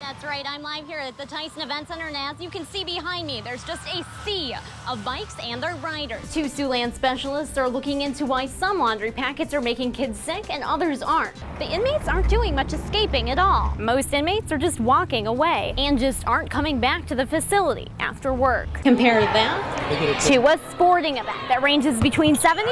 That's right, I'm live here at the Tyson Event Center, and as you can see behind me, there's just a sea of bikes and their riders. Two Siouxland specialists are looking into why some laundry packets are making kids sick and others aren't. The inmates aren't doing much escaping at all. Most inmates are just walking away and just aren't coming back to the facility after work. Compare that to a sporting event that ranges between 70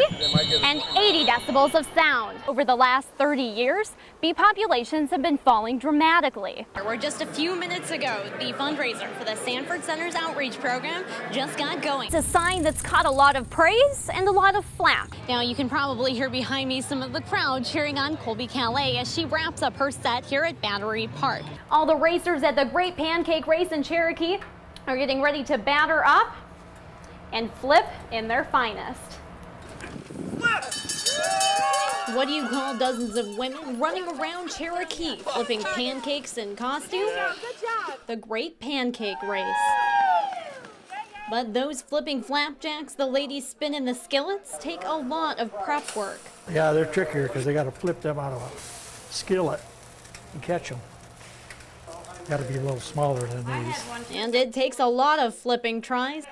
and 80 decibels of sound. Over the last 30 years, bee populations have been falling dramatically. We're just a few minutes ago, the fundraiser for the Sanford Center's outreach program just got going. It's a sign that's caught a lot of praise and a lot of flack. Now you can probably hear behind me some of the crowd cheering on Colby Calais as she wraps up her set here at Battery Park. All the racers at the Great Pancake Race in Cherokee are getting ready to batter up and flip in their finest. What do you call dozens of women running around Cherokee, flipping pancakes in costume? The Great Pancake Race. But those flipping flapjacks the ladies spin in the skillets take a lot of prep work. Yeah, they're trickier because they got to flip them out of a skillet and catch them. Got to be a little smaller than these. And it takes a lot of flipping tries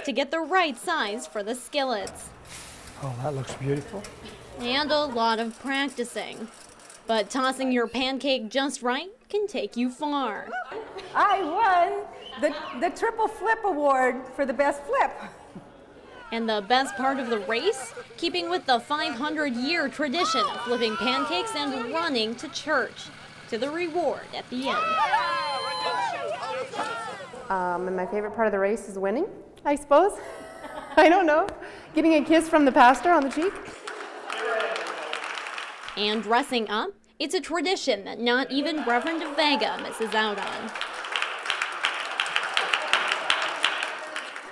to get the right size for the skillets. Oh, that looks beautiful. And a lot of practicing. But tossing your pancake just right can take you far. I won the triple flip award for the best flip. And the best part of the race? Keeping with the 500-year tradition of flipping pancakes and running to church. To the reward at the end. And my favorite part of the race is winning, I suppose. I don't know. Getting a kiss from the pastor on the cheek. And dressing up, it's a tradition that not even Reverend Vega misses out on.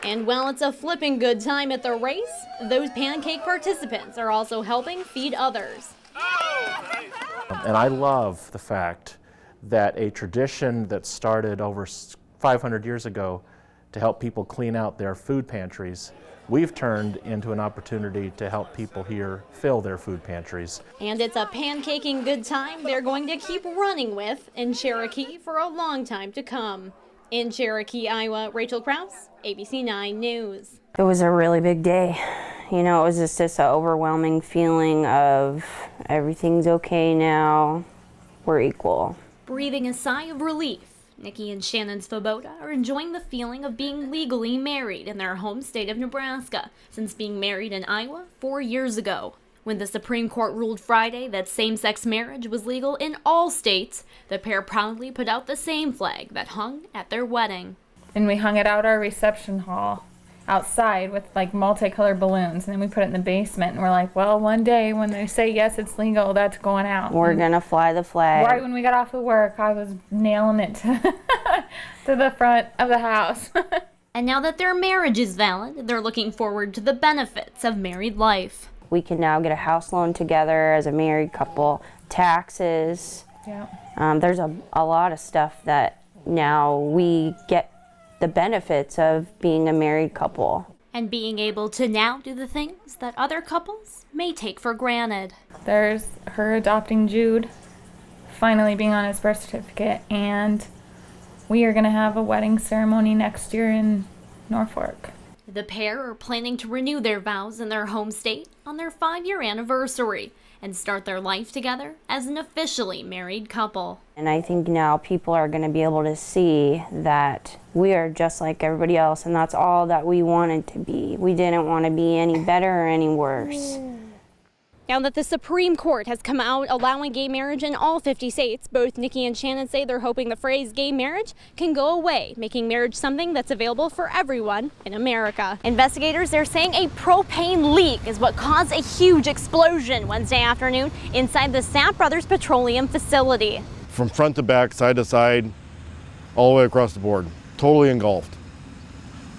And while it's a flipping good time at the race, those pancake participants are also helping feed others. And I love the fact that a tradition that started over 500 years ago to help people clean out their food pantries, we've turned into an opportunity to help people here fill their food pantries. And it's a pancaking good time they're going to keep running with in Cherokee for a long time to come. In Cherokee, Iowa, Rachael Krause, ABC 9 News. It was a really big day. You know, it was just this overwhelming feeling of everything's okay now, we're equal. Breathing a sigh of relief, Nikki and Shannon Svoboda are enjoying the feeling of being legally married in their home state of Nebraska since being married in Iowa 4 years ago. When the Supreme Court ruled Friday that same-sex marriage was legal in all states, the pair proudly put out the same flag that hung at their wedding. And we hung it out our reception hall outside with like multicolored balloons, and then we put it in the basement, and we're like, well, one day when they say yes, it's legal, that's going out. We're gonna fly the flag. Right when we got off of work, I was nailing it to the front of the house. And now that their marriage is valid, they're looking forward to the benefits of married life. We can now get a house loan together as a married couple, taxes. Yeah. There's a lot of stuff that now we get the benefits of being a married couple. And being able to now do the things that other couples may take for granted. There's her adopting Jude, finally being on his birth certificate, and we are going to have a wedding ceremony next year in Norfolk. The pair are planning to renew their vows in their home state on their 5-year anniversary and start their life together as an officially married couple. And I think now people are going to be able to see that we are just like everybody else, and that's all that we wanted to be. We didn't want to be any better or any worse. Now that the Supreme Court has come out allowing gay marriage in all 50 states, both Nikki and Shannon say they're hoping the phrase gay marriage can go away, making marriage something that's available for everyone in America. Investigators, they're saying a propane leak is what caused a huge explosion Wednesday afternoon inside the Sapp Brothers Petroleum facility. From front to back, side to side, all the way across the board, totally engulfed.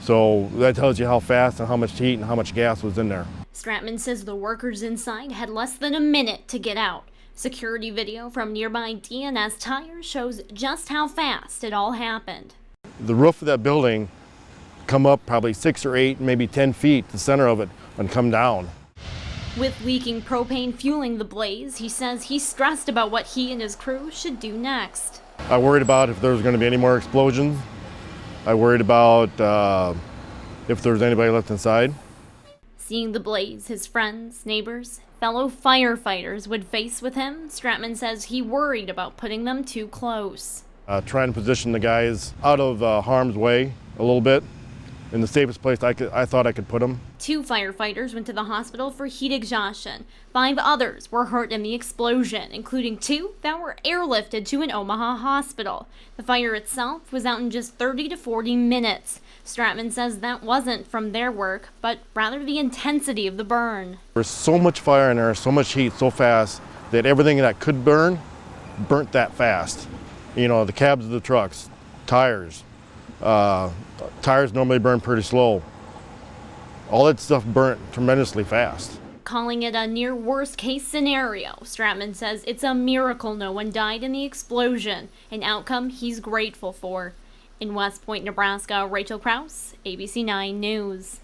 So that tells you how fast and how much heat and how much gas was in there. Stratman says the workers inside had less than a minute to get out. Security video from nearby DNS Tires shows just how fast it all happened. The roof of that building come up probably 6 or 8, maybe 10 feet, the center of it, and come down. With leaking propane fueling the blaze, he says he's stressed about what he and his crew should do next. I worried about if there was going to be any more explosions. I worried about if there was anybody left inside. Seeing the blaze his friends, neighbors, fellow firefighters would face with him, Stratman says he worried about putting them too close. Trying to position the guys out of harm's way a little bit in the safest place I thought I could put them. 2 firefighters went to the hospital for heat exhaustion. 5 others were hurt in the explosion, including 2 that were airlifted to an Omaha hospital. The fire itself was out in just 30 to 40 minutes. Stratman says that wasn't from their work, but rather the intensity of the burn. There's so much fire in there, so much heat, so fast, that everything that could burn, burnt that fast. You know, the cabs of the trucks, tires. Tires normally burn pretty slow. All that stuff burnt tremendously fast. Calling it a near worst case scenario, Stratman says it's a miracle no one died in the explosion, an outcome he's grateful for. In West Point, Nebraska, Rachael Krause, ABC 9 News.